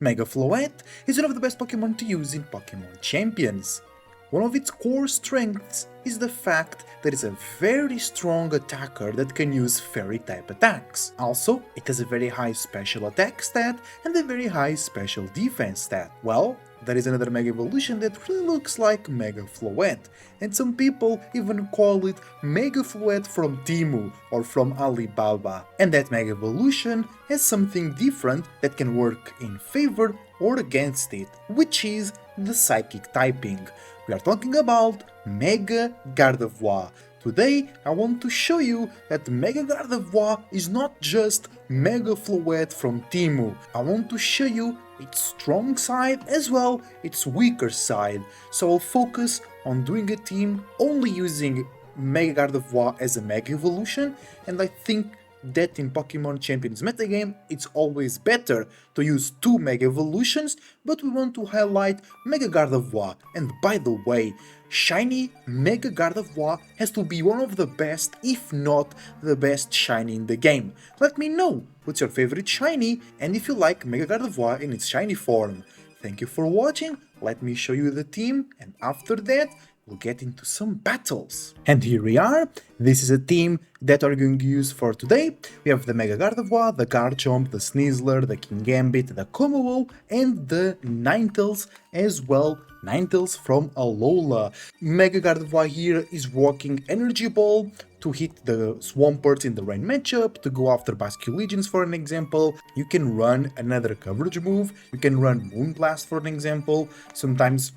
Mega Floette is one of the best Pokémon to use in Pokémon Champions. One of its core strengths is the fact that it's a very strong attacker that can use fairy-type attacks. Also, it has a very high special attack stat and a very high special defense stat. Well, there is another Mega Evolution that really looks like Mega Floette, and some people even call it Mega Floette from Temu or from Alibaba. And that Mega Evolution has something different that can work in favor or against it, which is the Psychic typing. We are talking about Mega Gardevoir. Today I want to show you that Mega Gardevoir is not just Mega Floette from Temu. I want to show you its strong side as well its weaker side. So I'll focus on doing a team only using Mega Gardevoir as a Mega Evolution, and I think that in Pokémon Champions metagame it's always better to use two Mega Evolutions, but we want to highlight Mega Gardevoir. And by the way, Shiny Mega Gardevoir has to be one of the best, if not the best Shiny in the game. Let me know what's your favorite Shiny and if you like Mega Gardevoir in its Shiny form. Thank you for watching, let me show you the team, and after that we'll get into some battles. And here we are. This is a team that we're going to use for today. We have the Mega Gardevoir, the Garchomp, the Sneasler, the Kingambit, the Kommo-o, and the Ninetales as well. Ninetales from Alola. Mega Gardevoir here is rocking Energy Ball to hit the Swampert in the rain matchup, to go after Basculegions for an example. You can run another coverage move, you can run Moonblast for an example. Sometimes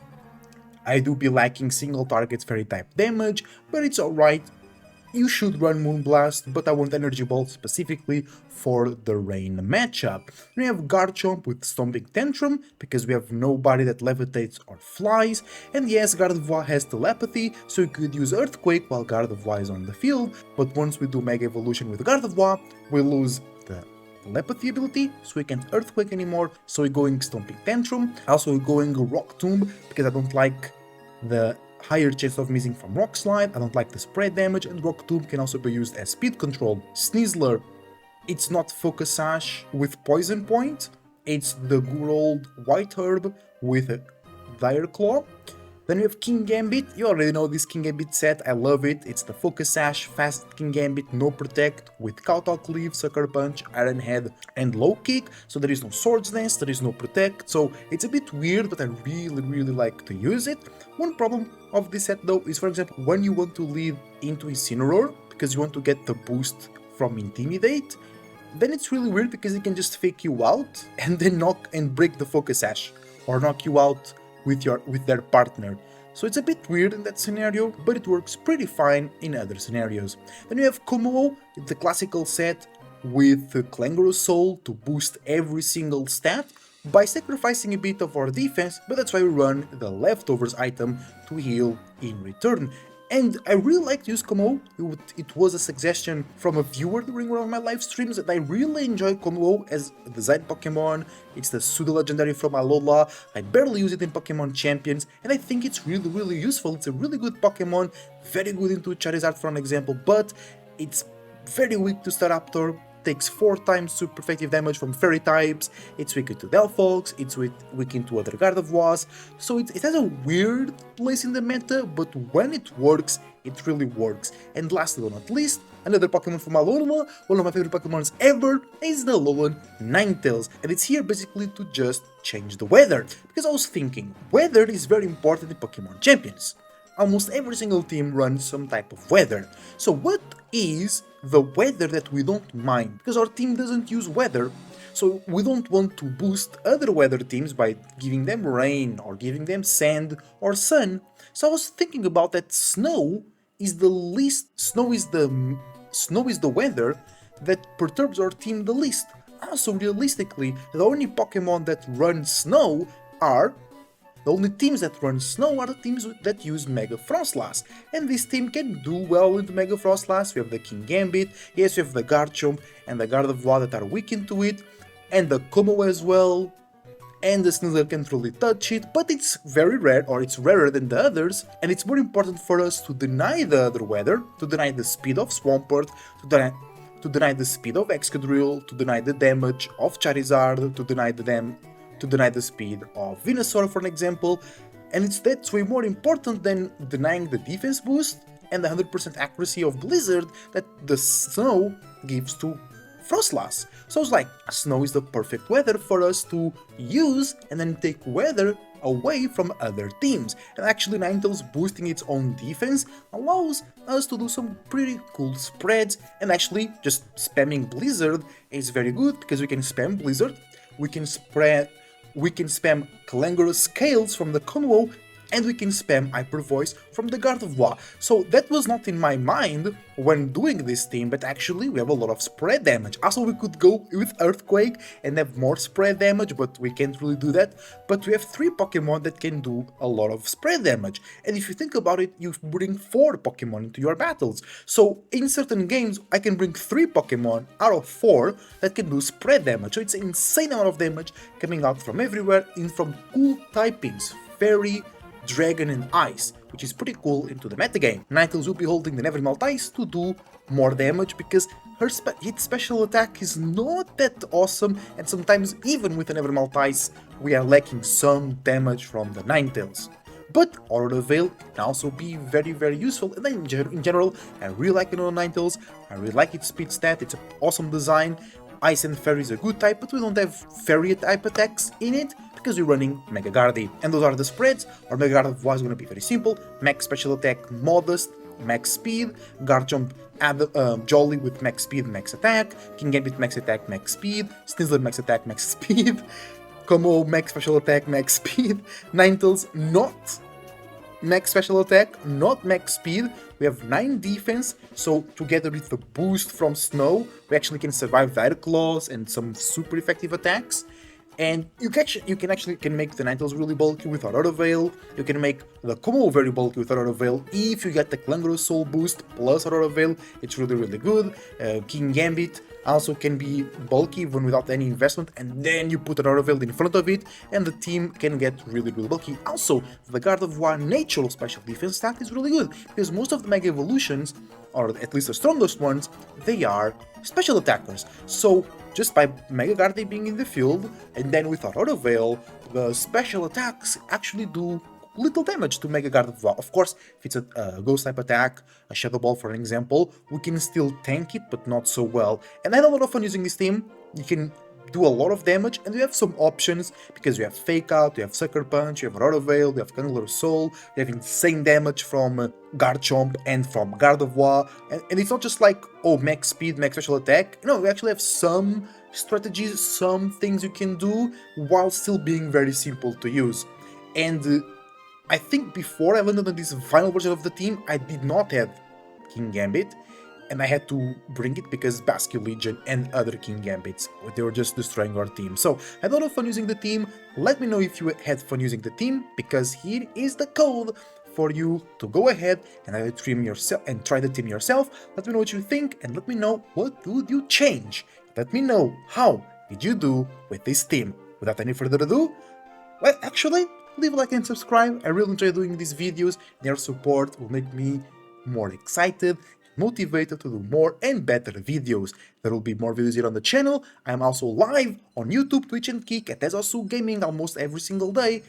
I do be lacking single targets fairy type damage, but it's alright. You should run Moonblast, but I want Energy Ball specifically for the rain matchup. We have Garchomp with Stomping Tantrum, because we have nobody that levitates or flies, and yes, Gardevoir has Telepathy, so you could use Earthquake while Gardevoir is on the field, but once we do Mega Evolution with Gardevoir, we lose the Telepathy ability, so we can't Earthquake anymore, so we're going Stomping Tantrum. Also we're going Rock Tomb, because I don't like the higher chance of missing from Rock Slide, I don't like the spread damage, and Rock Tomb can also be used as speed control. Sneasler, it's not Focus Sash with Poison Point, it's the good old White Herb with a Dire Claw. Then we have Kingambit. You already know this Kingambit set, I love it. It's the Focus Sash, fast Kingambit, no protect, with Kowtow Cleave, Sucker Punch, Iron Head, and Low Kick. So there is no Swords Dance, there is no protect, so it's a bit weird, but I really like to use it. One problem of this set though is, for example, when you want to lead into Incineroar, because you want to get the boost from Intimidate, then it's really weird because it can just fake you out and then knock and break the Focus Sash, or knock you out with their partner. So it's a bit weird in that scenario, but it works pretty fine in other scenarios. Then you have Kommo-o, the classical set with Clangorous Soul to boost every single stat by sacrificing a bit of our defense, but that's why we run the Leftovers item to heal in return. And I really like to use Kommo-o. It was a suggestion from a viewer during one of my live streams that I really enjoy Kommo-o as a design Pokemon. It's the pseudo-legendary from Alola. I barely use it in Pokemon Champions, and I think it's really useful. It's a really good Pokemon, very good into Charizard for an example, but it's very weak to Staraptor. Takes 4 times super effective damage from fairy types, it's weak to Delphox, it's weak into other Gardevoirs, so it has a weird place in the meta, but when it works, it really works. And lastly but not least, another Pokemon from Alola, one of my favorite Pokemons ever, is the Alolan Ninetales, and it's here basically to just change the weather, because I was thinking, weather is very important in Pokemon Champions. Almost every single team runs some type of weather. So what is the weather that we don't mind? Because our team doesn't use weather, so we don't want to boost other weather teams by giving them rain or giving them sand or sun. So I was thinking about that snow is the weather that perturbs our team the least. Also, realistically, the only Pokemon that run snow are the only teams that run snow are the teams that use Mega Frostlass, and this team can do well with Mega Frostlass. We have the Kingambit, yes, we have the Garchomp and the Gardevoir that are weak into it, and the Kommo-o as well, and the Sneasler can't really touch it, but it's very rare, or it's rarer than the others, and it's more important for us to deny the other weather, to deny the speed of Swampert, to deny the speed of Excadrill, to deny the damage of Charizard, to deny to deny the speed of Venusaur, for an example, and that's way more important than denying the defense boost and the 100% accuracy of Blizzard that the snow gives to Frostlass. So it's like, snow is the perfect weather for us to use and then take weather away from other teams. And actually Ninetales boosting its own defense allows us to do some pretty cool spreads, and actually just spamming Blizzard is very good because we can spam Blizzard, we can spam Clangorous Scales from the combo, and we can spam Hyper Voice from the Gardevoir. So that was not in my mind when doing this team, but actually we have a lot of spread damage. Also, we could go with Earthquake and have more spread damage, but we can't really do that. But we have 3 Pokemon that can do a lot of spread damage. And if you think about it, you bring 4 Pokemon into your battles. So in certain games, I can bring 3 Pokemon out of 4 that can do spread damage. So it's an insane amount of damage coming out from everywhere and from cool typings. Fairy, Dragon and Ice, which is pretty cool into the metagame. Ninetales will be holding the Never Ice to do more damage because her its special attack is not that awesome, and sometimes even with the Never Ice we are lacking some damage from the Ninetales. But Aurora Veil can also be very useful, and then in general I really like it on Ninetales, I really like its speed stat, it's an awesome design. Ice and Fairy is a good type, but we don't have Fairy type attacks in it because we're running Mega Gardevoir. And those are the spreads. Our Mega Gardevoir is going to be very simple. Max special attack, modest, max speed, Garchomp, Jolly with max speed, max attack, King Gambit max attack, max speed, Sneasler max attack, max speed, Como max special attack, max speed, Ninetales not max special attack, not max speed. We have 9 defense, so together with the boost from Snow, we actually can survive Dire Claws and some super effective attacks. And you can make the Ninetales really bulky with Aurora Veil, you can make the Como very bulky with Aurora Veil if you get the Clangorous Soul boost plus Aurora Veil, it's really good. King Gambit also can be bulky even without any investment, and then you put Aurora Veil in front of it and the team can get really bulky. Also, the Gardevoir natural special defense stat is really good, because most of the Mega Evolutions, or at least the strongest ones, they are special attackers. So just by Mega Gardevoir being in the field, and then with Aurora Veil, the special attacks actually do little damage to Mega Gardevoir. Of course, if it's a Ghost type attack, a Shadow Ball for an example, we can still tank it, but not so well. And I had a lot of fun using this team. You can do a lot of damage, and we have some options, because we have Fake Out, we have Sucker Punch, we have Aurora Veil, we have Clangorous Soul, we have insane damage from Garchomp and from Gardevoir, and it's not just like, oh, max speed, max special attack. No, we actually have some strategies, some things you can do, while still being very simple to use. And I think before I landed on this final version of the team, I did not have King Gambit, and I had to bring it because Basque Legion and other King Gambits, they were just destroying our team. So I had a lot of fun using the team. Let me know if you had fun using the team, because here is the code for you to go ahead and try the team yourself. Let me know what you think, and let me know what would you change. Let me know how did you do with this team. Without any further ado, well, actually, leave a like and subscribe. I really enjoy doing these videos. Their support will make me more excited, motivated to do more and better videos. There will be more videos here on the channel. I am also live on YouTube, Twitch and Kick at Esosu Gaming almost every single day,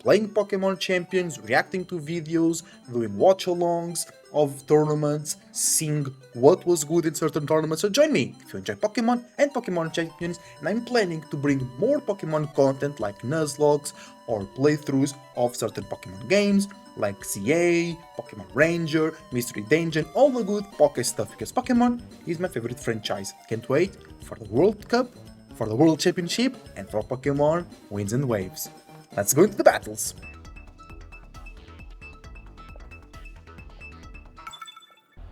playing Pokémon Champions, reacting to videos, doing watch-alongs of tournaments, seeing what was good in certain tournaments. So join me if you enjoy Pokémon and Pokémon Champions, and I'm planning to bring more Pokémon content like Nuzlockes or playthroughs of certain Pokémon games like CA, Pokémon Ranger, Mystery Dungeon, all the good Poké stuff, because Pokémon is my favorite franchise. Can't wait for the World Cup, for the World Championship, and for Pokémon Winds and Waves. Let's go into the battles!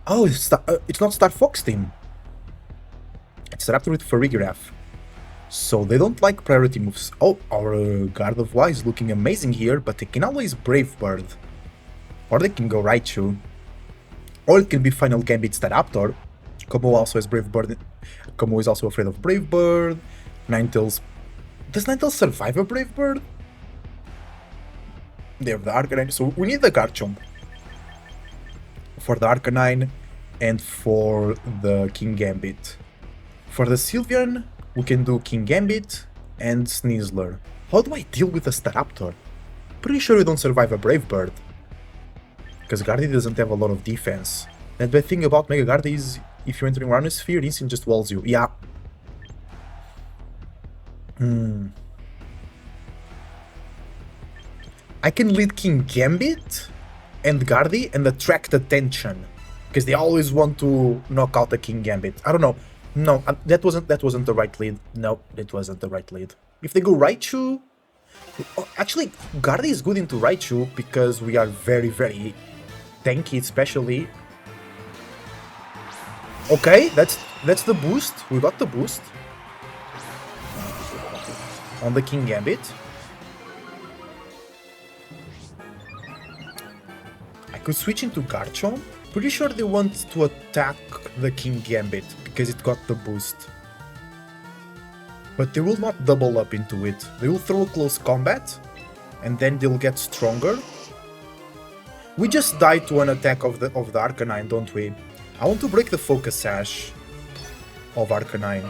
Oh, it's not Star Fox team. It's Raptor with Farigiraf. So they don't like priority moves. Oh, our Gardevoir is looking amazing here, but they can always Brave Bird. Or they can go Raichu. Or it can be Final Gambit's Raptor. Como also has Brave Bird. Como is also afraid of Brave Bird. Ninetales. Does Ninetales survive a Brave Bird? They have the Arcanine, so we need the Garchomp for the Arcanine and for the King Gambit. For the Sylveon, we can do King Gambit and Sneasler. How do I deal with a Staraptor? Pretty sure you don't survive a Brave Bird. Because Gardy doesn't have a lot of defense. And the thing about Mega Gardy is, if you're entering Rhino Sphere, instant just walls you. Yeah. I can lead King Gambit and Gardy and attract attention. Because they always want to knock out the King Gambit. I don't know. No, that wasn't the right lead. No, it wasn't the right lead. If they go Raichu... Actually, Gardy is good into Raichu because we are very, very tanky, especially. Okay, that's the boost. We got the boost on the King Gambit. I could switch into Garchomp. Pretty sure they want to attack the King Gambit because it got the boost. But they will not double up into it. They will throw a close combat and then they'll get stronger. We just died to an attack of the Arcanine, don't we? I want to break the Focus Sash of Arcanine.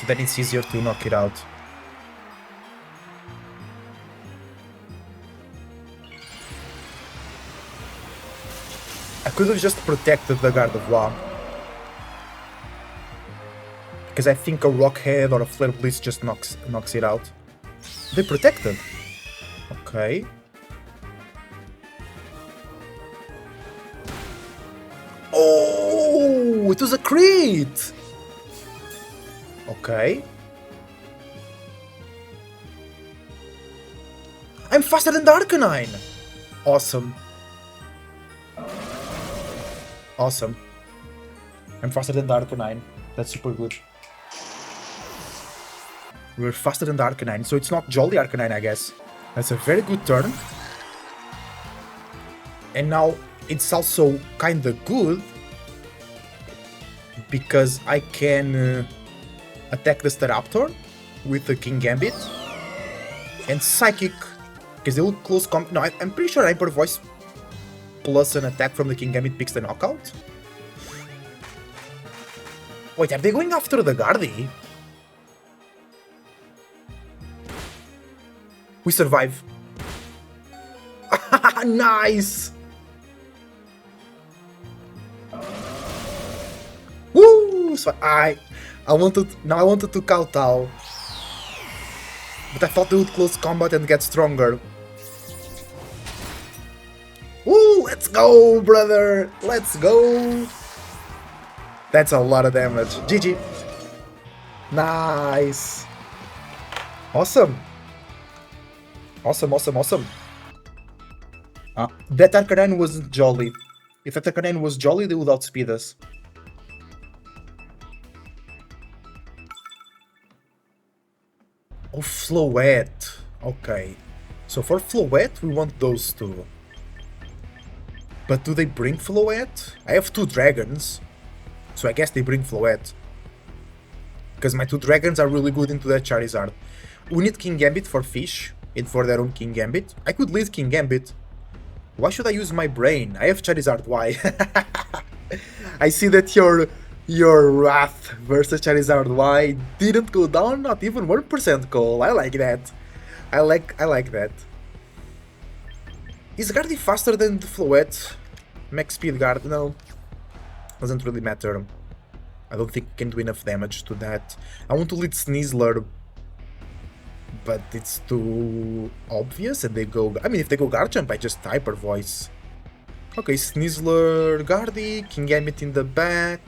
So that it's easier to knock it out. I could have just protected the Gardevoir. Because I think a Rock Head or a Flare Blitz just knocks it out. They protected. Okay. Oh, it was a crit! Okay. I'm faster than the Arcanine! Awesome. Awesome. I'm faster than the Arcanine. That's super good. We're faster than the Arcanine, so it's not Jolly Arcanine, I guess. That's a very good turn. And now it's also kinda good because I can attack the Staraptor with the King Gambit and Psychic, because they will close combat. No, I'm pretty sure Hyper Voice plus an attack from the King Gambit picks the knockout. Wait, are they going after the Gardy? We survive. Nice! Woo! So I wanted to kowtow. But I thought they would close combat and get stronger. Woo! Let's go, brother! Let's go! That's a lot of damage. GG. Nice. Awesome. Awesome, awesome, awesome. That Arcanine wasn't Jolly. If that Arcanine was Jolly, they would outspeed us. Oh, Floette. Okay. So for Floette, we want those two. But do they bring Floette? I have two dragons. So I guess they bring Floette. Because my two dragons are really good into that Charizard. We need King Gambit for fish. And for their own King Gambit. I could lead King Gambit. Why should I use my brain? I have Charizard, why? I see that your Wrath versus Charizard Y didn't go down, not even 1% call. I like that. I like that. Is Gardy faster than the Floette? Max speed guard? No. Doesn't really matter. I don't think we can do enough damage to that. I want to lead Sneasler, but it's too obvious and they go... I mean, if they go Garchomp, I just Hyper Voice. Okay, Sneasler, Gardy, King Gambit in the back,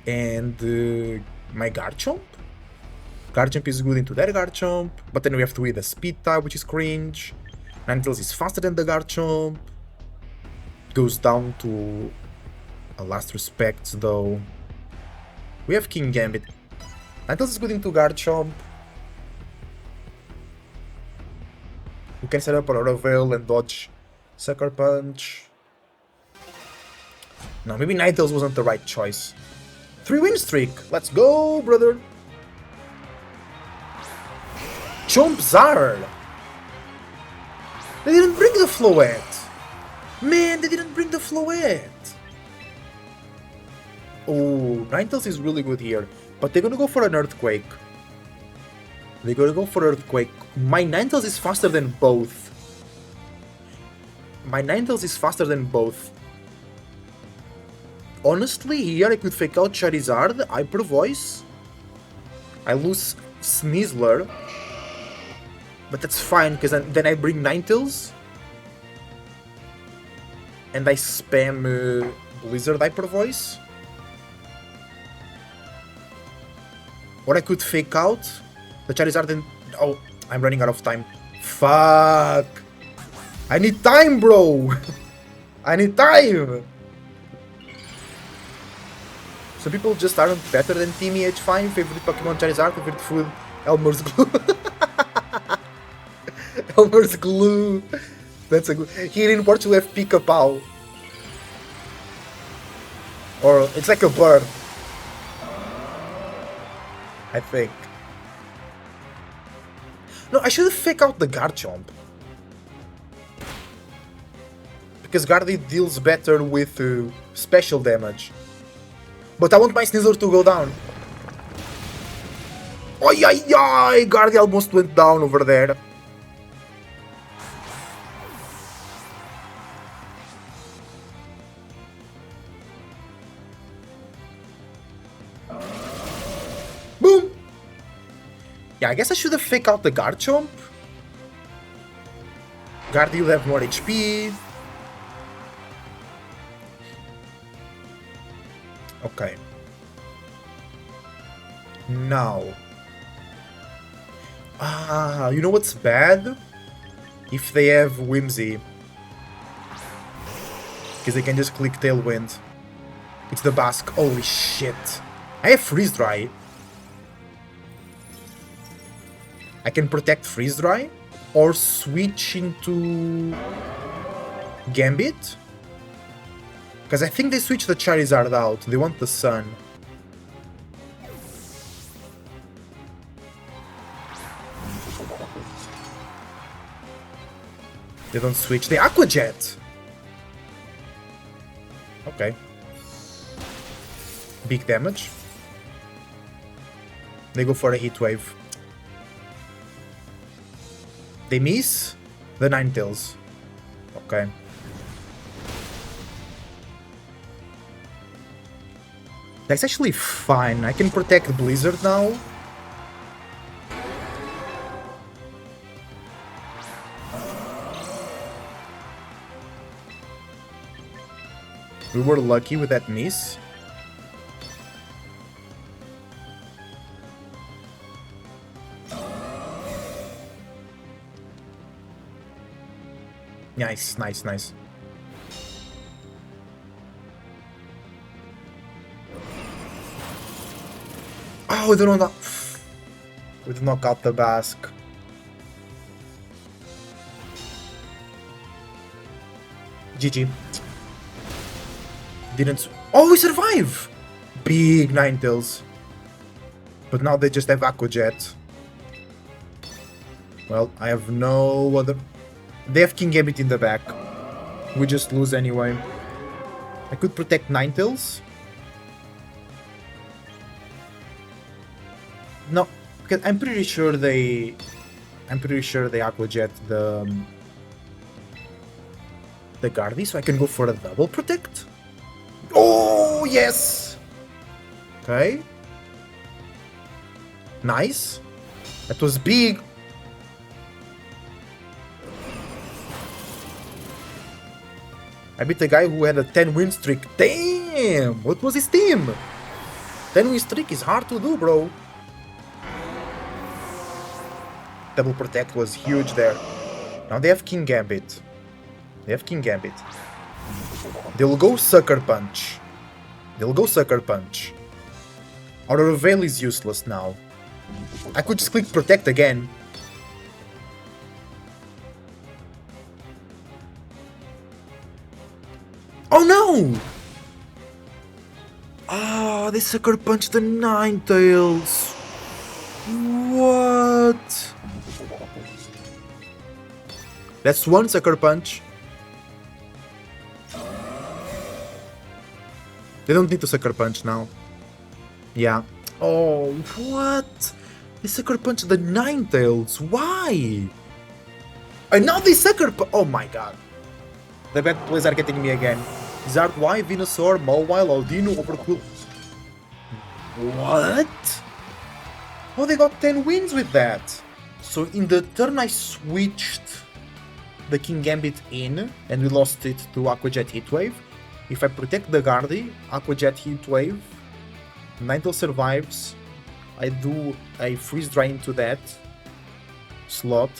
and my Garchomp? Garchomp is good into their Garchomp, but then we have to with a Speed type, which is cringe. Ninetales is faster than the Garchomp. Goes down to a last respects though. We have King Gambit. Ninetales is good into Garchomp. We can set up Aurora Veil and dodge Sucker Punch. No, maybe Ninetales wasn't the right choice. 3-win streak! Let's go, brother! Chompzar! They didn't bring the Floette! Man, they didn't bring the Floette! Oh, Ninetales is really good here. But they're gonna go for an Earthquake. They're gonna go for Earthquake. My Ninetales is faster than both. My Ninetales is faster than both. Honestly, here I could fake out Charizard, Hyper Voice. I lose Sneasler. But that's fine, because then I bring Ninetales. And I spam Blizzard Hyper Voice. Or I could fake out the Charizard and... Oh, I'm running out of time. Fuck! I need time, bro! I need time! Some people just aren't better than Team EH5. Favorite Pokemon Charizard, favorite food, Elmer's Glue. Elmer's Glue. That's a good... Here in Portugal we have Pica-Pau. Or, it's like a bird. I think. No, I should fake out the Garchomp. Because Gardy deals better with special damage. But I want my Sneasler to go down. Oh, yeah, Gardy almost went down over there. Boom! Yeah, I guess I should have faked out the Garchomp. Gardy will have more HP. Okay. Now. You know what's bad? If they have Whimsy. Because they can just click Tailwind. It's the Basque. Holy shit. I have Freeze Dry. I can protect Freeze Dry. Or switch into Gambit. Because I think they switched the Charizard out. They want the Sun. They don't switch. They Aqua Jet! Okay. Big damage. They go for a Heat Wave. They miss the Ninetales. Okay. That's actually fine. I can protect Blizzard now. We were lucky with that miss. Nice, nice, nice. Oh, we don't know. We did knock out the Basque. GG. Didn't. Oh, we survive! Big Ninetales. But now they just have Aqua Jet. Well, I have no other. They have King Gambit in the back. We just lose anyway. I could protect Ninetales. No, because I'm pretty sure they Aqua Jet the Gardy, so I can go for a double protect. Oh yes. Okay. Nice. That was big. I beat a guy who had a 10-win streak. Damn! What was his team? 10-win streak is hard to do, bro. Double protect was huge there. Now they have King Gambit. They have King Gambit. They'll go Sucker Punch. They'll go Sucker Punch. Our Veil is useless now. I could just click Protect again. Oh no! Ah, they Sucker Punch the Ninetales. What? That's one Sucker Punch. They don't need to Sucker Punch now. Yeah. Oh, what? They Sucker Punch the Ninetales. Why? And now they Sucker Punch. Oh my god. The bad plays are getting me again. Zard Y, Venusaur, Mawile, Audino, Overcool. What? Oh, they got 10 wins with that. So in the turn I switched the King Gambit in, and we lost it to Aqua Jet Heatwave. If I protect the Guardy, Aqua Jet Heatwave, Ninetale survives, I do a Freeze Dry into that slot,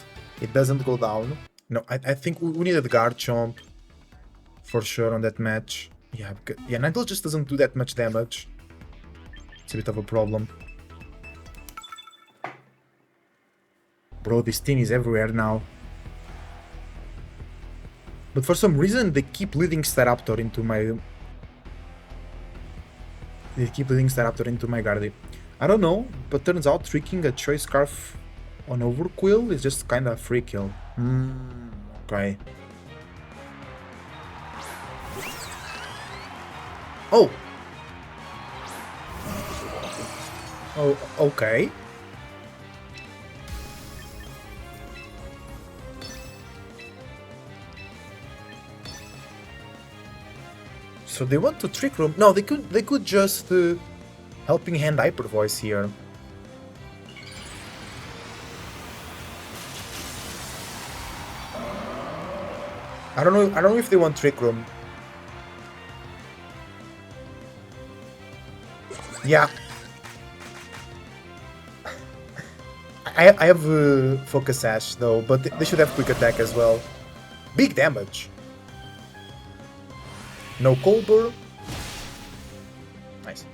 it doesn't go down. No, I think we needed Garchomp for sure on that match. Yeah, Ninetale just doesn't do that much damage. It's a bit of a problem. Bro, this team is everywhere now. But for some reason, they keep leading Staraptor into my... Guardy. I don't know, but turns out tricking a Choice Scarf on Overquill is just kinda a free kill. Okay. Oh! Oh, okay. So they want to Trick Room. No, they could just Helping Hand Hyper Voice here. I don't know if they want Trick Room. Yeah. I have Focus Sash though, but they should have Quick Attack as well. Big damage. No Colbur. Nice.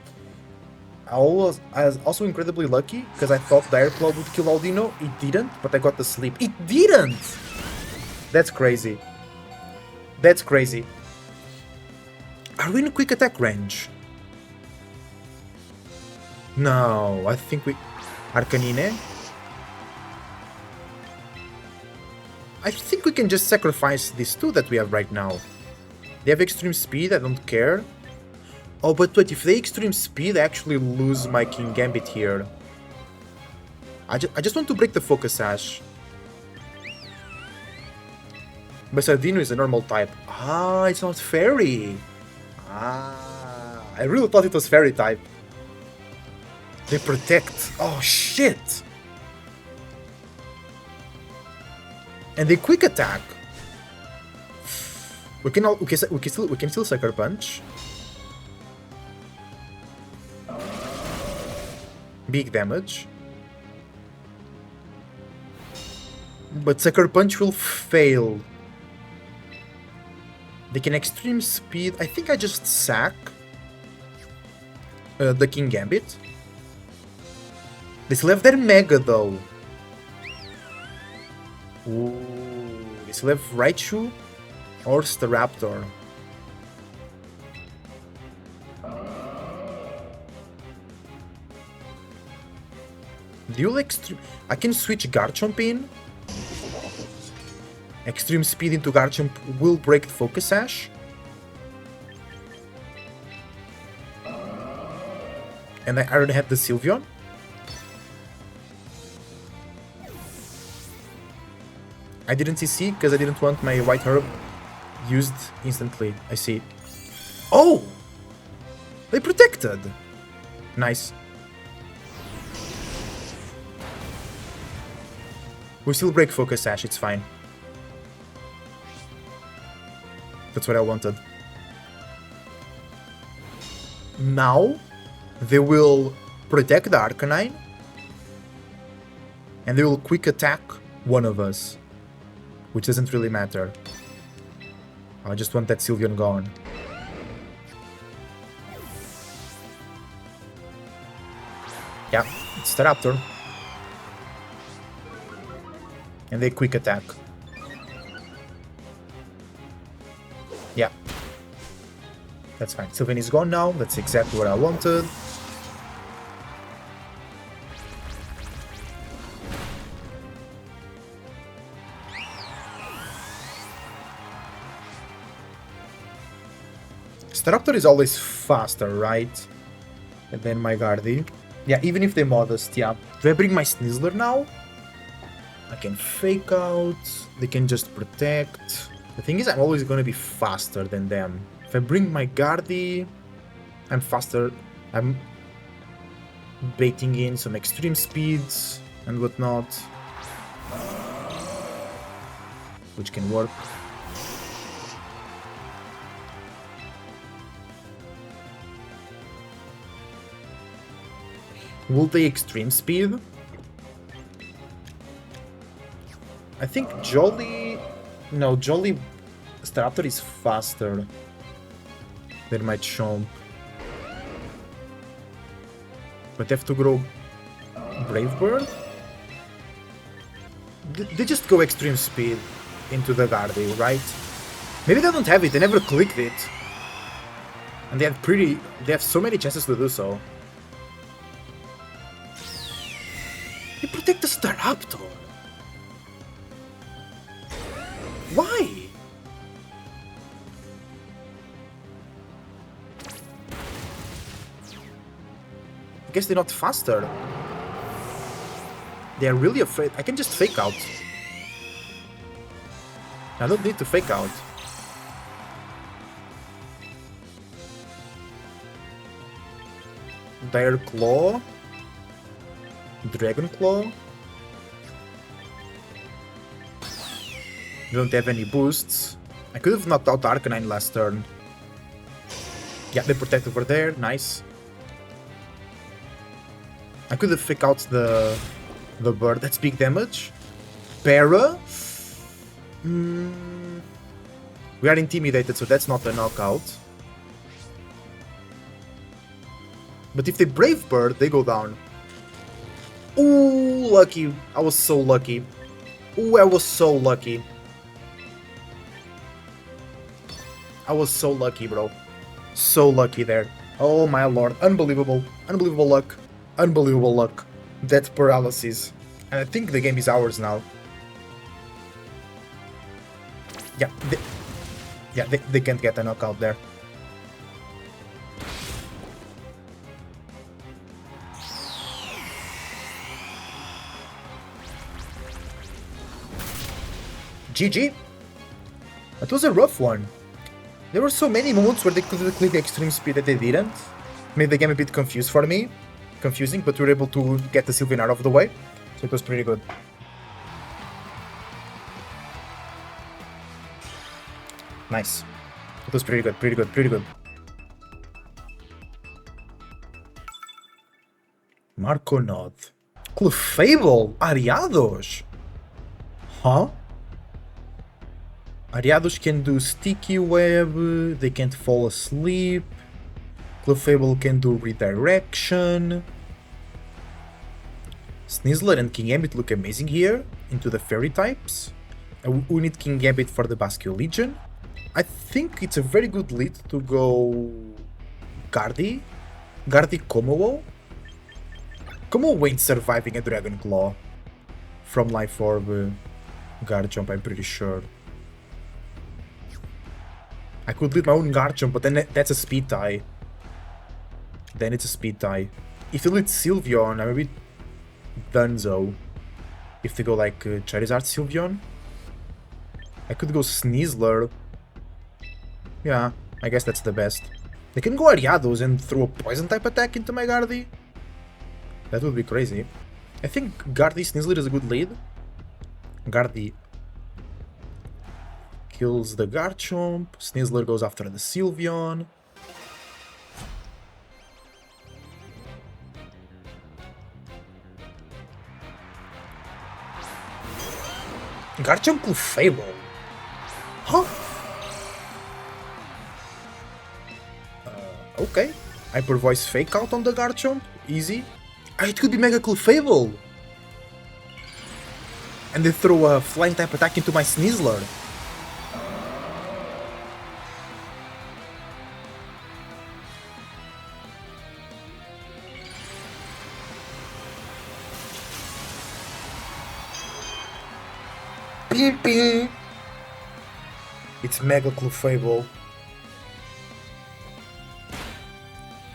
I was also incredibly lucky because I thought Dire Claw would kill Audino. It didn't, but I got the sleep. It didn't! That's crazy. That's crazy. Are we in quick attack range? No, I think we... Arcanine? I think we can just sacrifice these two that we have right now. They have extreme speed, I don't care. Oh, but wait, if they extreme speed, I actually lose my King Gambit here. I just want to break the Focus Sash. But Sardino is a normal type. Ah, it's not Fairy. Ah, I really thought it was Fairy type. They protect. Oh, shit. And they quick attack. We can still Sucker Punch. Big damage. But Sucker Punch will fail. They can extreme speed. I think I just sack the King Gambit. They still have their Mega though. Ooh, they still have Raichu or Staraptor. Dual extreme. I can switch Garchomp in. Extreme speed into Garchomp will break the Focus Sash. And I already have the Sylveon. I didn't CC because I didn't want my White Herb used instantly. I see. Oh! They protected! Nice. We still break Focus Sash, it's fine. That's what I wanted. Now, they will protect the Arcanine. And they will quick attack one of us. Which doesn't really matter. I just want that Sylveon gone. Yeah, it's Staraptor. And they quick attack. Yeah. That's fine. Sylveon is gone now. That's exactly what I wanted. Staraptor is always faster, right? And then my Gardy. Yeah, even if they're modest, yeah. Do I bring my Snizzler now? I can fake out. They can just protect. The thing is, I'm always gonna be faster than them. If I bring my Gardy, I'm faster. I'm baiting in some extreme speeds and whatnot, which can work. Will they extreme speed? I think Jolly... No, Jolly Staraptor is faster than my Chomp. But they have to grow Brave Bird? They just go extreme speed into the Gardy, right? Maybe they don't have it, they never clicked it. And they have so many chances to do so. They protect the Staraptor. Why? I guess they're not faster. They're really afraid. I can just fake out. I don't need to fake out. Dire Claw. Dragon Claw. They don't have any boosts. I could have knocked out Arcanine last turn. Yeah, they protect over there. Nice. I could have fake out the bird. That's big damage. Para. We are intimidated, so that's not a knockout. But if they Brave Bird, they go down. Ooh, lucky. I was so lucky. Ooh, I was so lucky. I was so lucky, bro. So lucky there. Oh my lord. Unbelievable. Unbelievable luck. Unbelievable luck. Death paralysis. And I think the game is ours now. Yeah, they can't get a knockout there. GG. That was a rough one. There were so many moments where they could have clicked extreme speed that they didn't. Made the game a bit confused for me. Confusing, but we were able to get the Sylveon out of the way. So it was pretty good. Nice. It was pretty good, pretty good, pretty good. Marconod. Clefable? Ariados? Huh? Ariados can do Sticky Web, they can't fall asleep. Clefable can do Redirection. Snizzler and Kingambit look amazing here, into the Fairy types. We need Kingambit for the Bascio Legion. I think it's a very good lead to go Gardy Komowo. Komowo ain't surviving a Dragon Claw from Life Orb Garchomp, I'm pretty sure. I could lead my own Garchomp, but then that's a speed tie. Then it's a speed tie. If you lead Sylveon, I'm a bit dunzo. If they go like Charizard Sylveon. I could go Sneasler. Yeah, I guess that's the best. They can go Ariados and throw a poison type attack into my Gardy. That would be crazy. I think Gardy Sneasler is a good lead. Gardy kills the Garchomp. Sneasler goes after the Sylveon. Garchomp Clefable. Huh? Okay. Hyper Voice Fake Out on the Garchomp. Easy. It could be Mega Clefable. And they throw a flying type attack into my Sneasler. Beep, beep. It's Mega Clefable.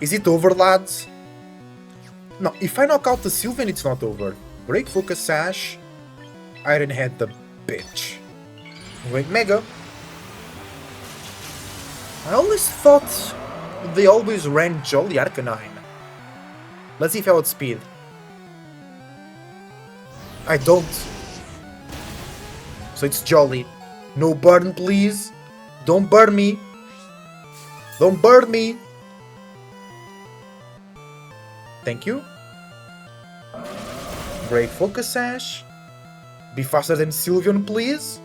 Is it over, lads? No, if I knock out the Sylvan, it's not over. Break Focus Sash. Iron Head the bitch. Wait, Mega. I always thought they always ran Jolly Arcanine. Let's see if I outspeed. I don't. So it's Jolly. No burn, please. Don't burn me. Don't burn me. Thank you. Break Focus Sash. Be faster than Sylveon, please.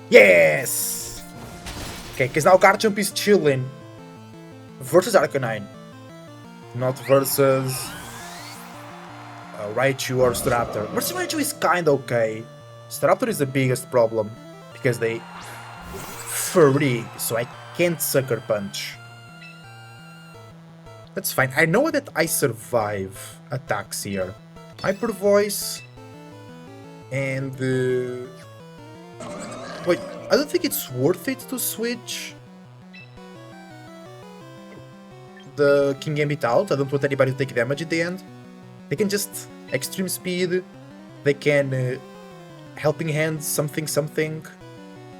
Yes! Okay, because now Garchomp is chilling. Versus Arcanine. Not versus Raichu or Staraptor. Versus Raichu is kinda okay. Staraptor is the biggest problem. Because they Furry, so I can't Sucker Punch. That's fine. I know that I survive attacks here. Hyper Voice. And... wait, I don't think it's worth it to switch the King Gambit out. I don't want anybody to take damage at the end. They can just Extreme Speed. They can Helping Hand something something.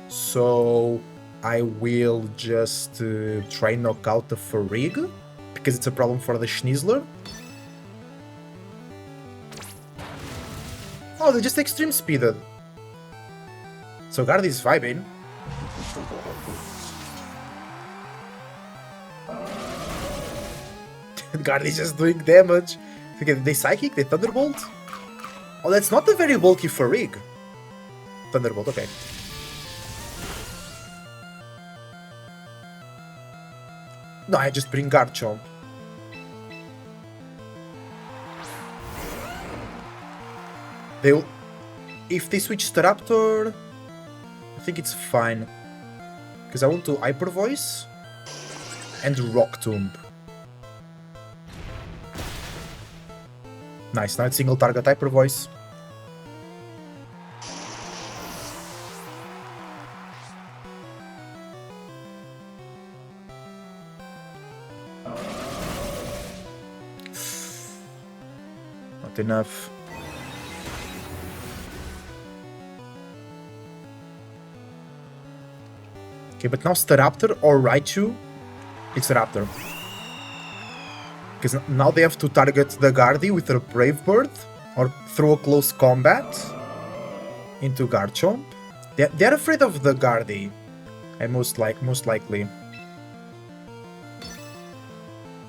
So I will just try and knock out the Farrig, because it's a problem for the Schnizzler. Oh, they just Extreme Speeded. So Guard is vibing. Guard is just doing damage. Okay, they Psychic, they Thunderbolt. Oh, that's not a very bulky Farrig. Thunderbolt, okay. No, I just bring Garchomp. If they switch Staraptor, I think it's fine. Because I want to Hyper Voice and Rock Tomb. Nice, now it's single target Hyper Voice. Not enough. Okay, but now Staraptor or Raichu? It's Staraptor. Because now they have to target the Guardy with a Brave Bird or throw a close combat into Garchomp. They're afraid of the Guardy, and most likely.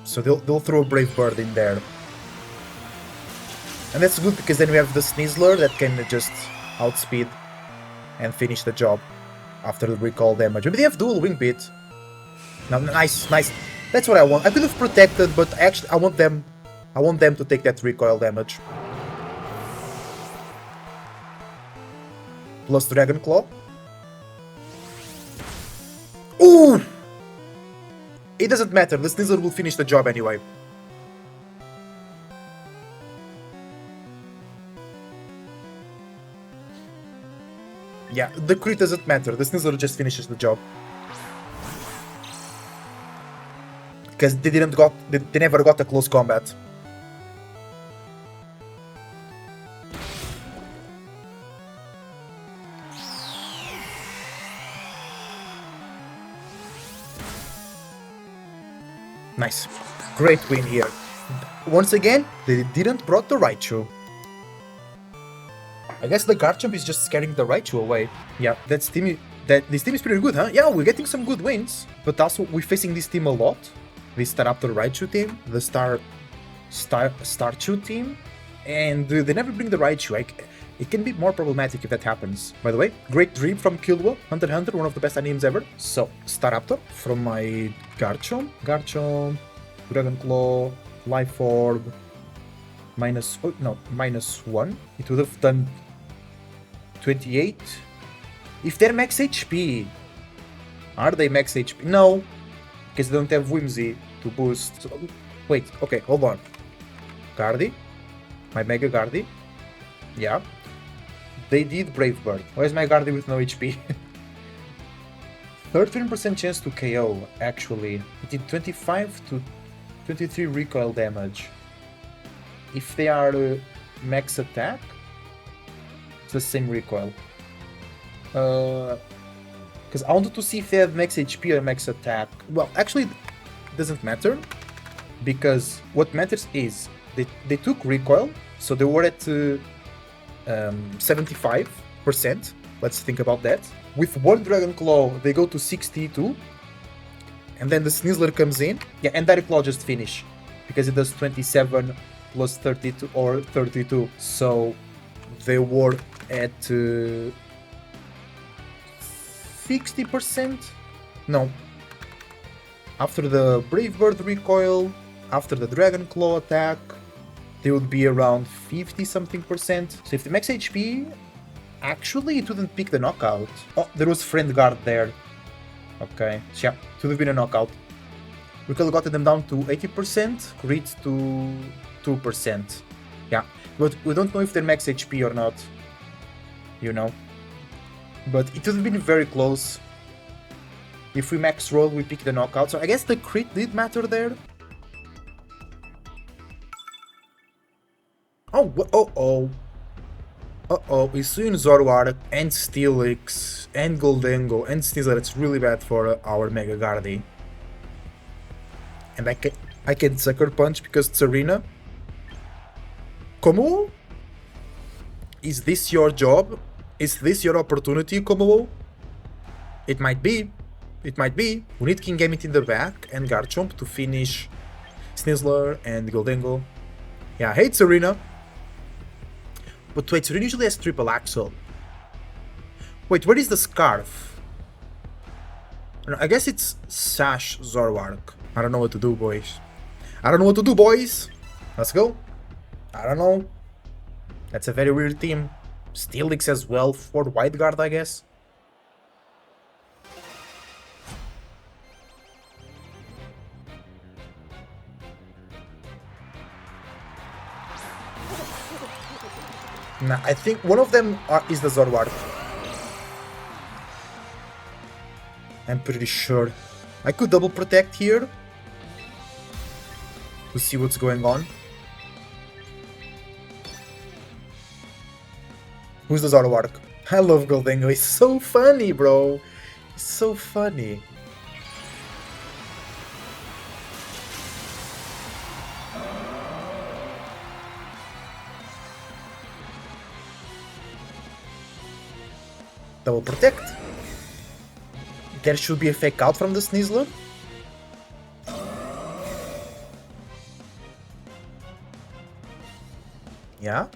So they'll throw a Brave Bird in there. And that's good because then we have the Snizzler that can just outspeed and finish the job after the recall damage. Maybe they have dual Wing Beat. No, nice. That's what I want. I could have protected, but actually I want them to take that recoil damage. Plus Dragon Claw. Ooh! It doesn't matter, the Snizzler will finish the job anyway. Yeah, the crit doesn't matter, the Snizzler just finishes the job. Because they never got a close combat. Nice. Great win here. Once again, they didn't brought the Raichu. I guess the Garchomp is just scaring the Raichu away. Yeah, this team is pretty good, huh? Yeah, we're getting some good wins. But also, we're facing this team a lot. This Staraptor Raichu team, the Starchu team, and they never bring the Raichu. It can be more problematic if that happens. By the way, great dream from Killua, Hunter x Hunter, one of the best animes ever. So, Staraptor from my Garchomp, Dragon Claw, Life Orb, -1. It would have done 28. If they're max HP, are they max HP? No, because they don't have Whimsy to boost. So, wait, okay, hold on. Guardy, my Mega Guardy, yeah. They did Brave Bird. Where's my Guardy with no HP? 13% chance to KO, actually. It did 25 to 23 recoil damage. If they are max attack, it's the same recoil. Because I wanted to see if they have max HP or max attack. Well, actually, it doesn't matter. Because what matters is they took recoil, so they were at 75%. Let's think about that. With one Dragon Claw, they go to 62. And then the Snizzler comes in. Yeah, and Direct Claw just finish. Because it does 27 plus 32 or 32. So they were at 60%? No. After the Brave Bird recoil, after the Dragon Claw attack, they would be around 50 something percent. So if the max HP, actually it wouldn't pick the knockout. Oh, there was Friend Guard there. Okay, so yeah, it would have been a knockout. We could have gotten them down to 80%, crit to 2%. Yeah, but we don't know if they're max HP or not, you know. But it would have been very close. If we max roll, we pick the knockout. So I guess the crit did matter there. Oh, Esosu Zoroark and Steelix and Goldengo and Sneasler. It's really bad for our Mega Gardevoir. And I can Sucker Punch because it's Arena. Komo? Is this your job? Is this your opportunity, Komo? It might be. It might be. We need King Gambit in the back and Garchomp to finish Sneasler and Goldengo. Yeah, I hate Serena. But wait, Serena usually has triple axle. Wait, where is the scarf? I guess it's Sash Zoroark. I don't know what to do, boys. I don't know what to do, boys. Let's go. I don't know. That's a very weird team. Steelix as well for White Guard, I guess. Nah, I think one of them is the Zoroark. I'm pretty sure. I could double protect here to see what's going on. Who's the Zoroark? I love Goldengo. He's so funny, bro. He's so funny. Double protect. There should be a fake out from the Sneasler. Yeah.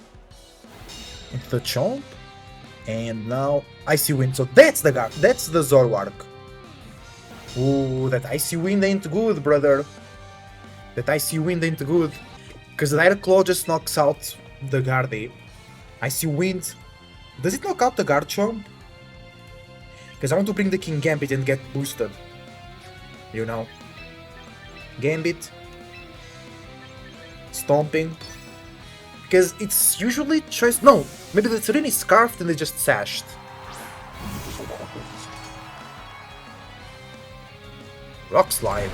Into the Chomp. And now Icy Wind. So that's the guard. That's the Zoroark. Ooh, that Icy Wind ain't good, brother. That Icy Wind ain't good. Because the Direct Claw just knocks out the Gardevoir. Icy Wind. Does it knock out the Garchomp? Because I want to bring the King Gambit and get boosted. You know. Gambit. Stomping. Because it's usually choice. No, maybe the Serene is scarfed and they just sashed. Rock Slide.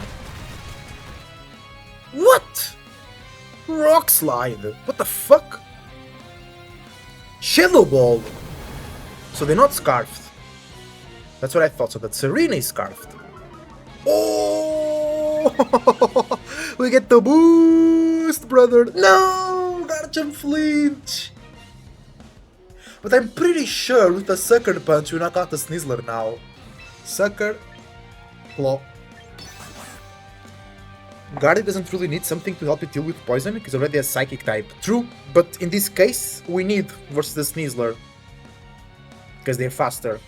What? Rock Slide. What the fuck? Shadow Ball. So they're not scarfed. That's what I thought. So that Serena is scarfed. Oh! We get the boost, brother. No! Garchomp flinch. But I'm pretty sure with the Sucker Punch we knock out the Sneasler now. Sucker. Claw. Gardevoir doesn't really need something to help it deal with poison because it already has Psychic type. True, but in this case we need versus the Sneasler. Because they're faster.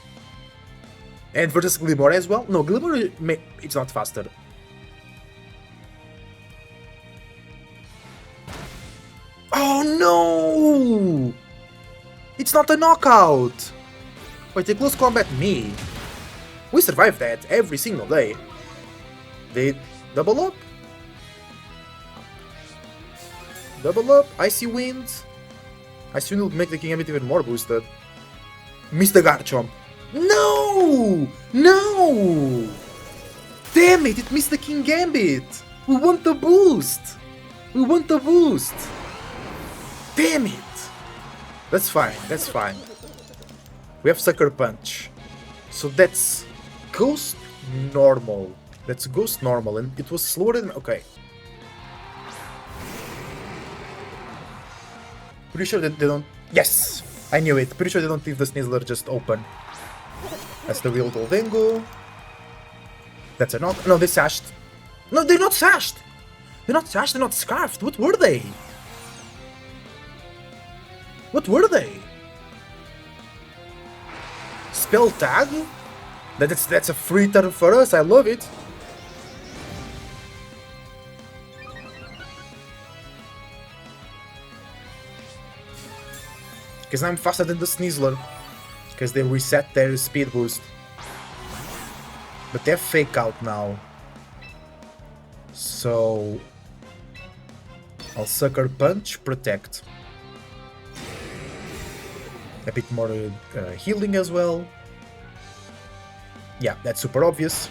And versus Glimmer as well? No, Glimmer, it's not faster. Oh no! It's not a knockout! Wait, they close combat me. We survive that every single day. They double up? Double up, Icy Wind. Icy Wind will make the King Gambit even more boosted. Miss the Garchomp. No! No! Damn it, it missed the King Gambit! We want the boost! We want the boost! Damn it! That's fine, that's fine. We have Sucker Punch. So that's Ghost Normal. That's Ghost Normal, and it was slower than... Okay. Pretty sure that they don't... Yes! I knew it. Pretty sure they don't leave the Snizzler just open. That's the real Goldengo. That's a knock. No, they sashed. No, they're not sashed! They're not sashed, they're not scarfed. What were they? What were they? Spell tag? That's a free turn for us, I love it. Because I'm faster than the Snizzler. Because they reset their speed boost. But they're fake out now. So... I'll Sucker Punch, Protect. A bit more healing as well. Yeah, that's super obvious.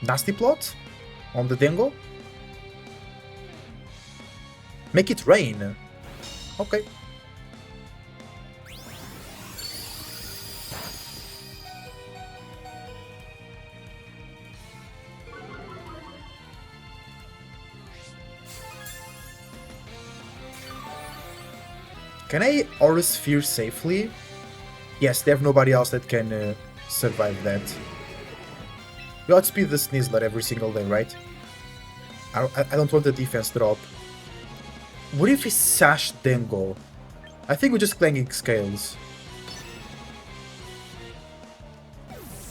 Nasty Plot on the Dingo. Make it rain. Okay. Can I Aura Sphere safely? Yes, they have nobody else that can survive that. We outspeed the Snizzler every single day, right? I don't want the defense drop. What if he Sash Dengo? I think we're just clanging scales.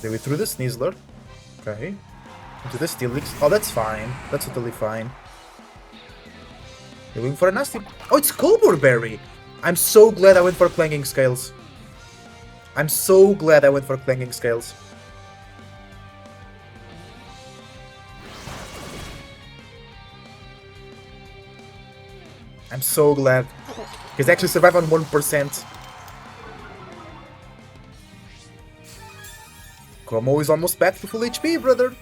They went through the Snizzler. Okay. Into the Steelix. Oh, that's fine. That's totally fine. They're going for a nasty... Oh, it's Colborberry! I'm so glad I went for clanging scales. I'm so glad I went for clanging scales. I'm so glad. Because I actually survived on 1%. Como is almost back to full HP, brother.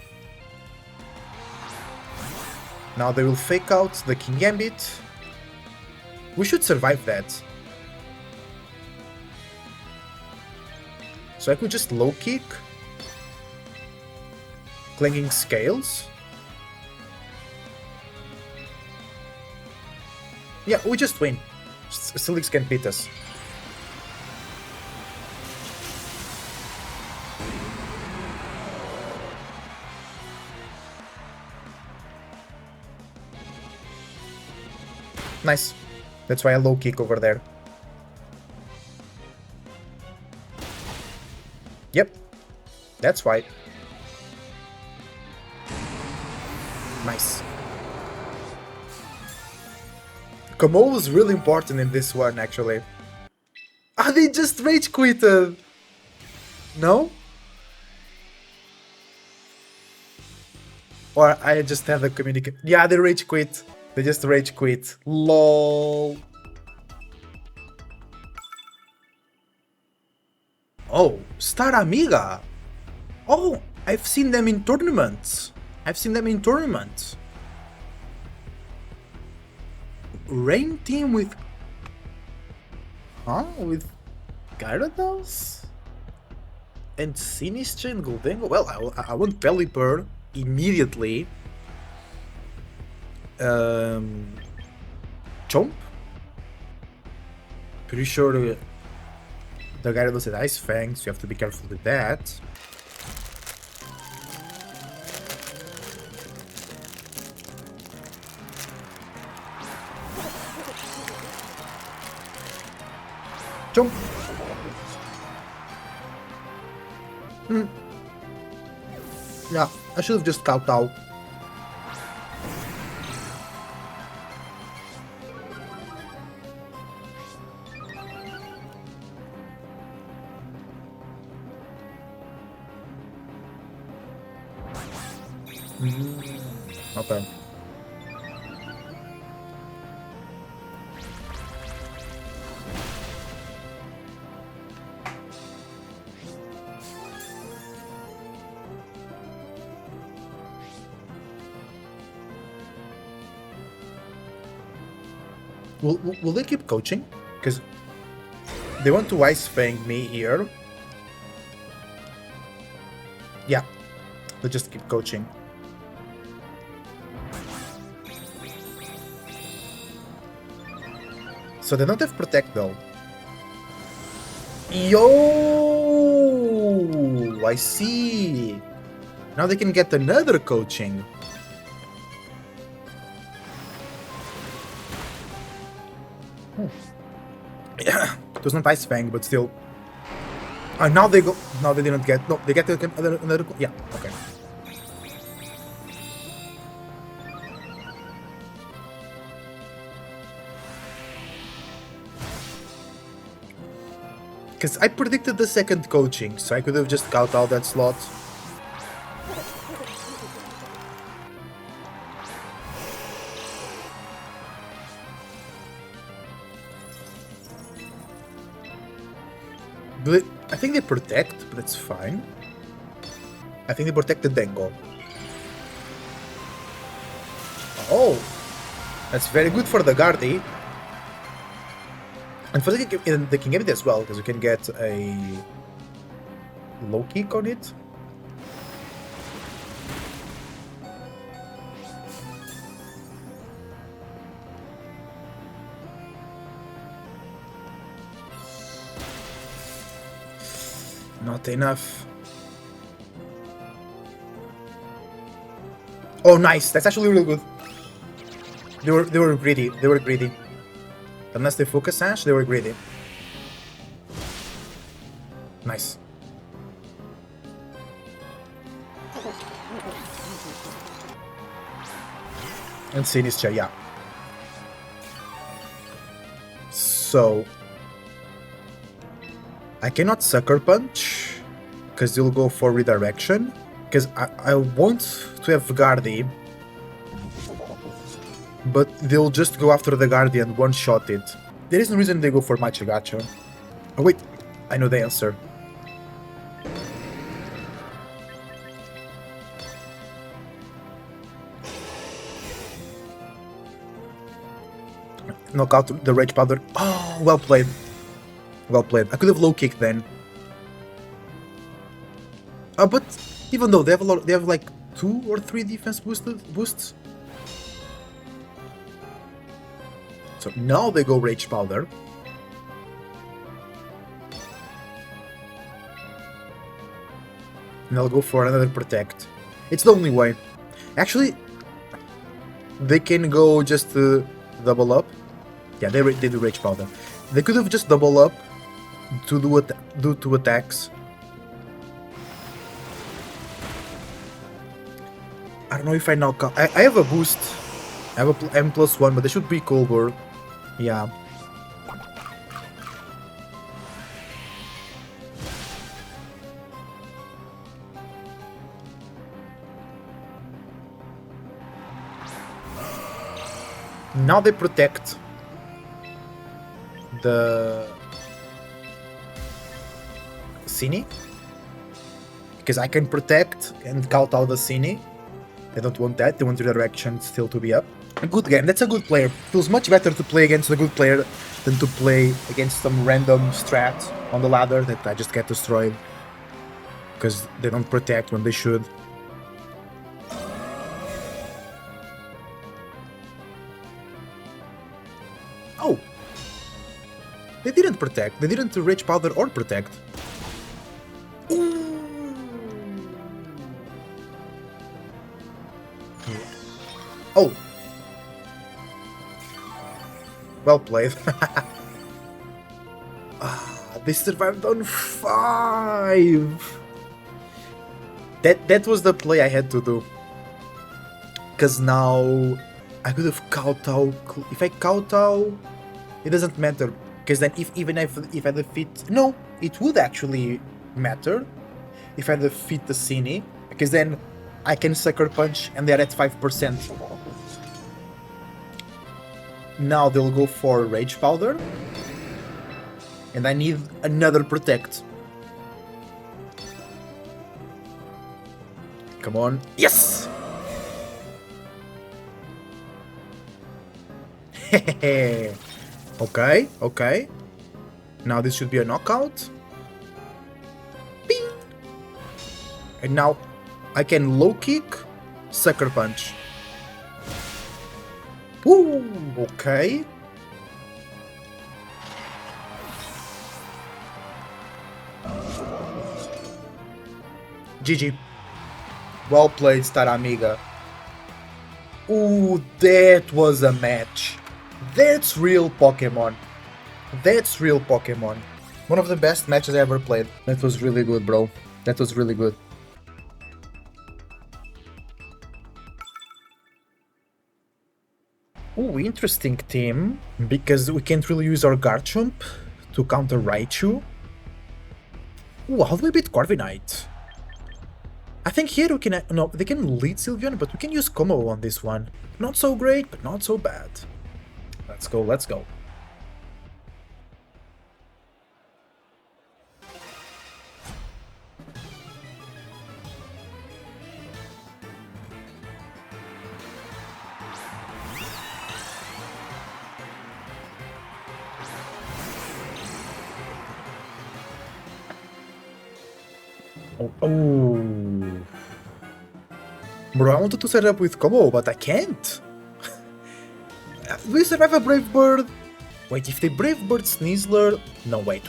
Now they will fake out the King Gambit. We should survive that. So I could just low kick. Clanging scales. Yeah, we just win. Steelix can beat us. Nice. That's why I low kick over there. Yep. That's why. Nice. Kamo was really important in this one, actually. Ah, they just rage quitted! No? Or I just have a communication. Yeah, they rage quit. They just rage quit. LOL. Oh, Star Amiga. Oh, I've seen them in tournaments. I've seen them in tournaments. Rain team with... Huh? With Gyarados? And Sinistcha and Goldengo? Well, I want Pelipper immediately. Chomp? Pretty sure the Gyarados had Ice Fang, so you have to be careful with that. Jump! Yeah, I should have just kowtowed. Okay. Will they keep coaching? Because they want to Ice Fang me here. Yeah, they'll just keep coaching. So they don't have Protect though. Yo! I see! Now they can get another coaching. Yeah, it was not Ice Fang, but still. Now they go. Now they didn't get. No, they get another. Yeah, okay. Because I predicted the second coaching, so I could have just cut out that slot. But I think they protect, but that's fine. I think they protect the Dengo. Oh! That's very good for the Guardi. And for the King Ebit as well, because you can get a low kick on it. Not enough. Oh, nice! That's actually really good. They were greedy. They were greedy. Unless they focus Ash, they were greedy. Nice. And Sinister, yeah. So I cannot Sucker Punch because they'll go for redirection. Because I want to have Guardi, but they'll just go after the Guardian, one-shot it. There is no reason they go for Machagacha. Oh wait, I know the answer. Knock out the Rage Powder. Oh, well played. Well played. I could have low kicked then. But even though they have like 2 or 3 defense boosts. So now they go Rage Powder. And they'll go for another Protect. It's the only way. Actually, they can go just double up. Yeah, they do Rage Powder. They could have just double up to do 2 attacks. I don't know if I now I have a boost. I have a M+1, but they should be Colbur. Yeah. Now they protect the Cine, because I can protect and count out the Cine. They don't want that, they want the direction still to be up. A good game, that's a good player. Feels much better to play against a good player than to play against some random strat on the ladder that I just get destroyed. Because they don't protect when they should. Oh! They didn't protect, they didn't Rage Powder or protect. Ooh. Oh! Well played. They survived on 5! That was the play I had to do. Because now I could have kowtow. If I kowtow, it doesn't matter. Because then even if I defeat... No, it would actually matter if I defeat the Cine. Because then I can Sucker Punch and they're at 5%. Now they'll go for Rage Powder. And I need another Protect. Come on. Yes! Okay, okay. Now this should be a knockout. Bing! And now I can low kick, sucker punch. Ooh, okay. GG. Well played, Star Amiga. Ooh, that was a match. That's real Pokemon. That's real Pokemon. One of the best matches I ever played. That was really good, bro. That was really good. Ooh, interesting team. Because we can't really use our Garchomp to counter Raichu. Ooh, how do we beat Corviknight? I think here we can... No, they can lead Sylveon, but we can use Combo on this one. Not so great, but not so bad. Let's go, let's go. Oh. Bro, I wanted to set up with Combo, but I can't. Do we survive a Brave Bird? Wait, if they Brave Bird Sneasler... No, wait.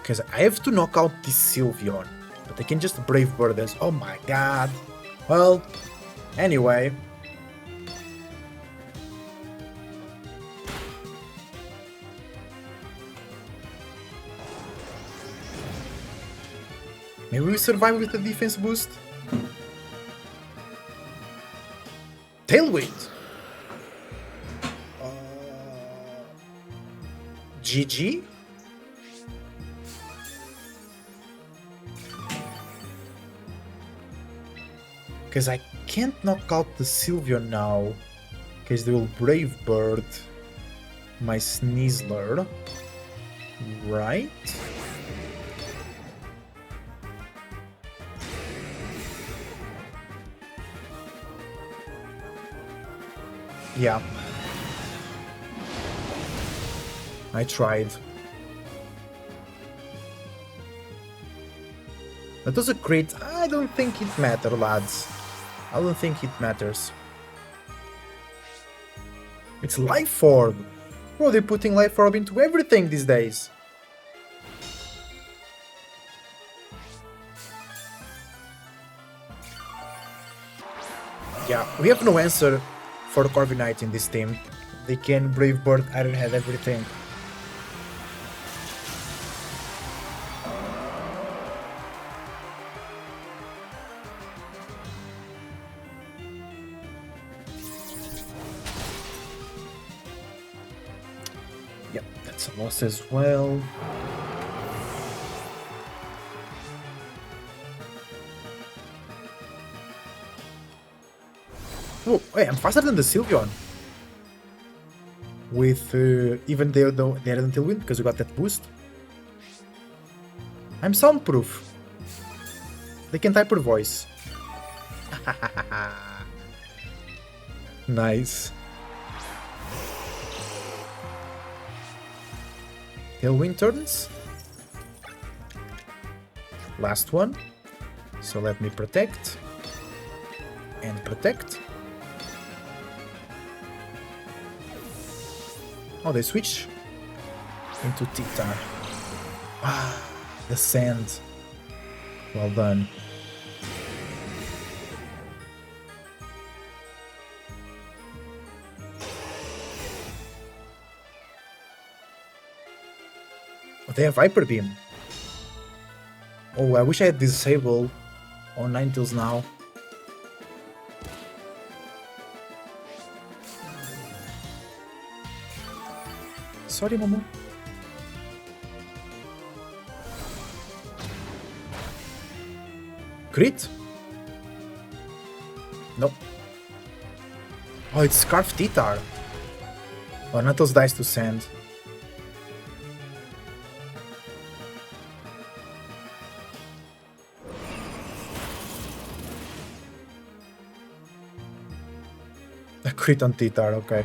Because I have to knock out this Sylveon. But I can just Brave Bird this. Oh my god. Well, anyway. Maybe we survive with the defense boost? Tailwind! GG? Because I can't knock out the Sylveon now. Because they will Brave Bird my Sneasler. Right? Yeah. I tried. That was a crit. I don't think it matters, lads. I don't think it matters. It's Life Orb! Bro, they're putting Life Orb into everything these days. Yeah, we have no answer for Corviknight in this team. They can Brave Bird, Iron Head, everything. Yep, that's a loss as well. Oh, wait, I'm faster than the Sylveon. With, even though they had until win, because we got that boost. I'm soundproof. They can Hyper Voice. Nice. Tailwind turns. Last one. So let me protect. And protect. Oh, they switch into Titar. Ah, the sand. Well done. Oh, they have Viper Beam. Oh, I wish I had Disable on Ninetales now. Sorry, Momo. Crit? Nope. Oh, it's Scarf Titar. Oh, Ninetales dies to sand. A crit on Titar, okay.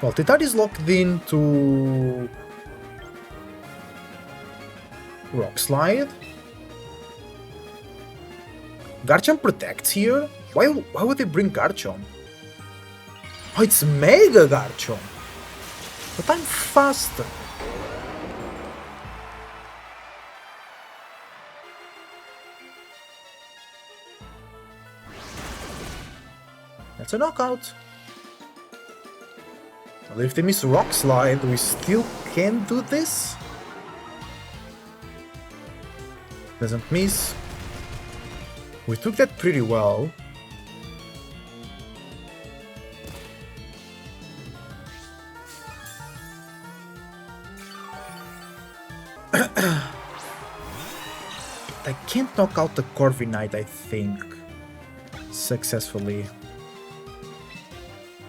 Well, Titar is locked into Rock Slide. Garchomp protects here? Why would they bring Garchomp? Oh, it's Mega Garchomp! But I'm faster! That's a knockout. Well, if they miss Rock Slide, we still can do this. Doesn't miss. We took that pretty well. I can't knock out the Corviknight, I think, successfully.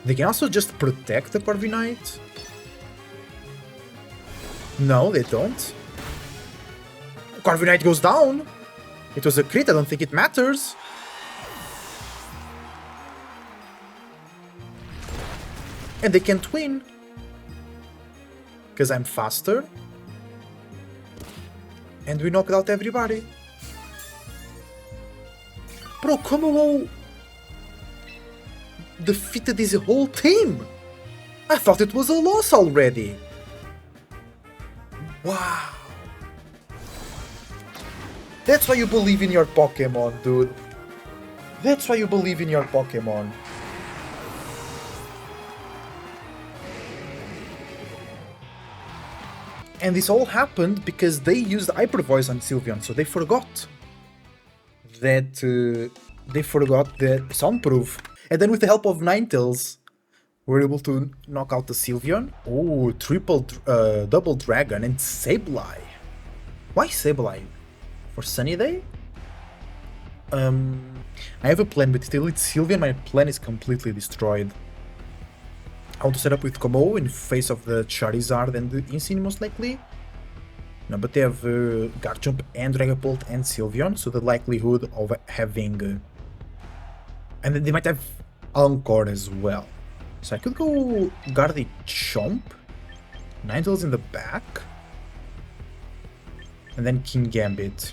They can also just protect the Corviknight. No, they don't. Corviknight goes down. It was a crit, I don't think it matters. And they can't win. Because I'm faster. And we knocked out everybody. Bro, Komodo defeated his whole team! I thought it was a loss already! Wow! That's why you believe in your Pokemon, dude! That's why you believe in your Pokemon! And this all happened because they used Hyper Voice on Sylveon, so they forgot that the Soundproof. And then with the help of Ninetales, we're able to knock out the Sylveon. Oh, double Dragon and Sableye. Why Sableye? For Sunny Day? I have a plan, but still it's Sylveon, my plan is completely destroyed. I want to set up with Komo in face of the Charizard and the Insine most likely. No, but they have Garchomp and Dragapult and Sylveon, so the likelihood of having... and then they might have Encore as well. So I could go Gardevoir, Ninetales in the back, and then King Gambit.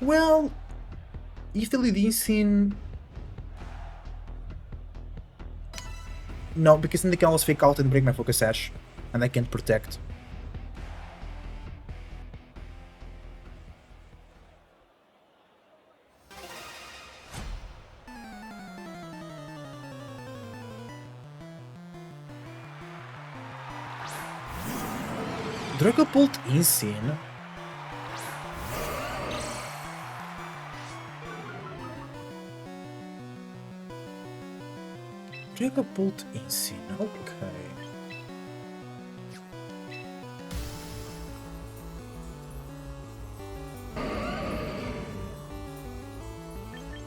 Well, if they lead Insine... no, because then they can always fake out and break my Focus Sash, and I can't protect. Dragapult Insane. Dragapult Insane, okay.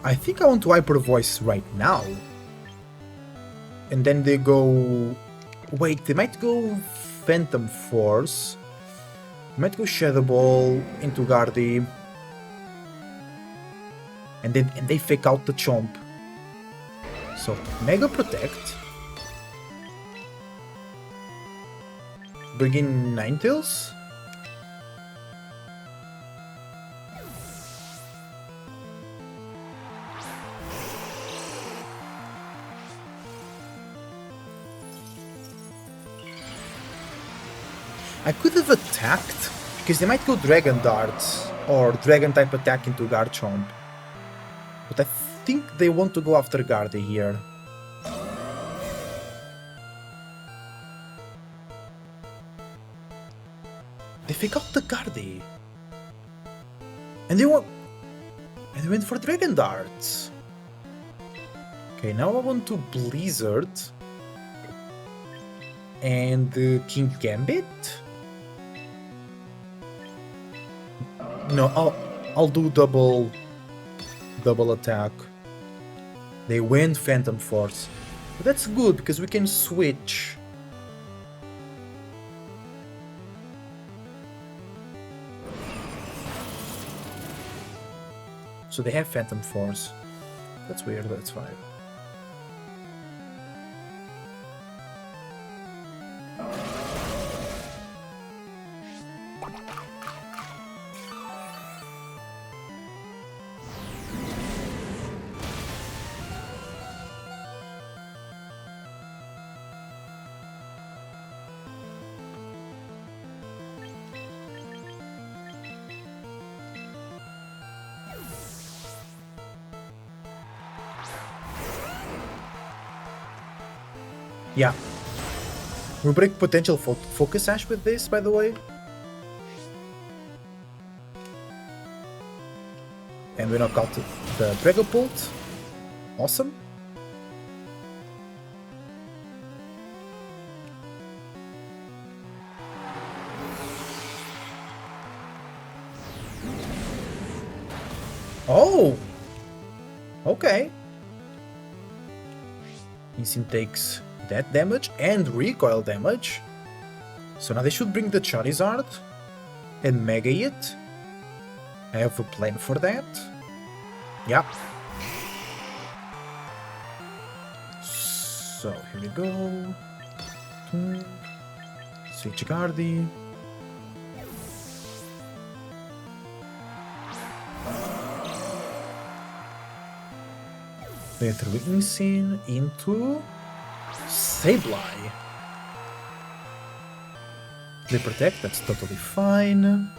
I think I want to Hyper Voice right now. And then they go... wait, they might go Phantom Force. Might go Shadow Ball into Gardy. And they fake out the Chomp. So, Mega Protect. Bring in Ninetales. I could have attacked, because they might go Dragon Darts or Dragon type attack into Garchomp. But I think they want to go after Gardy here. They fake out the Gardy. And they went for Dragon Darts. Okay, now I want to Blizzard. And King Gambit? No, I'll do double attack. They went Phantom Force. But that's good because we can switch. So they have Phantom Force. That's weird, that's fine. Yeah. We break potential focus sash with this, by the way. And we knock out the Dragapult. Awesome. Oh! Okay. Instinct takes that damage and recoil damage. So now they should bring the Charizard and Mega it. I have a plan for that. Yeah. So here we go. Switch Guardi. They threw Insane into Sableye. They protect, that's totally fine.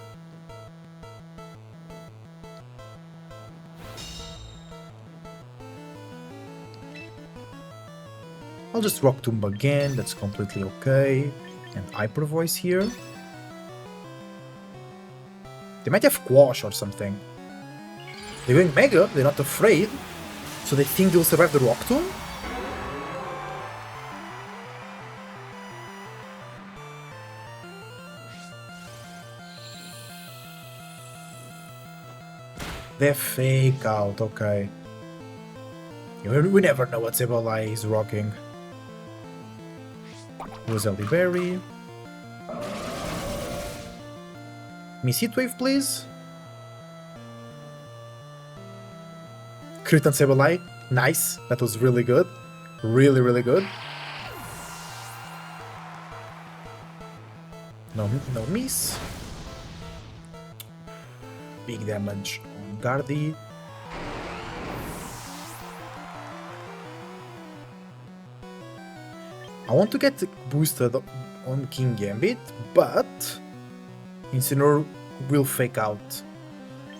I'll just Rock Tomb again, that's completely okay. And Hyper Voice here. They might have Quash or something. They're going Mega, they're not afraid. So they think they'll survive the Rock Tomb? They fake out, okay. We never know what Sableye is rocking. Where's Elderberry? Miss Heatwave, please. Crit on Sableye. Nice. That was really good. Really, really good. No miss. Big damage on Guardi. I want to get boosted on King Gambit, but Incineroar will fake out.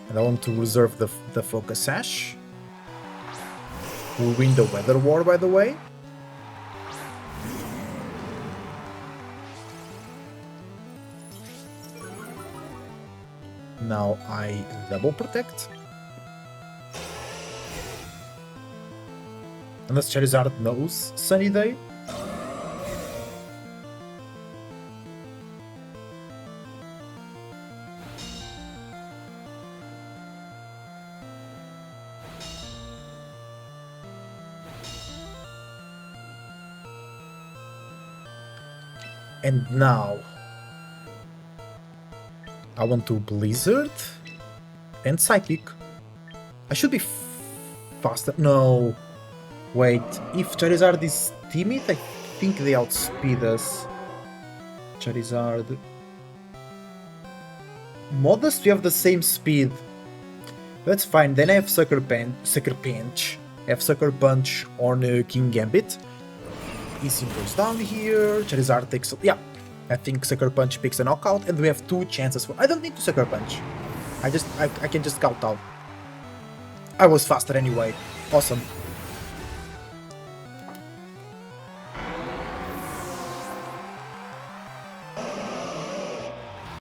And I want to reserve the Focus Sash. We'll win the Weather War, by the way. Now I double protect. Unless Charizard knows Sunny Day. And now I want to Blizzard and Psychic. I should be faster. No. Wait, if Charizard is timid, I think they outspeed us. Charizard. Modest, we have the same speed. That's fine. Then I have Sucker Punch. I have Sucker Punch on King Gambit. Easy goes down here. Charizard takes. Yeah, I think Sucker Punch picks a knockout, and we have 2 chances for. I don't need to Sucker Punch. I can just count out. I was faster anyway. Awesome.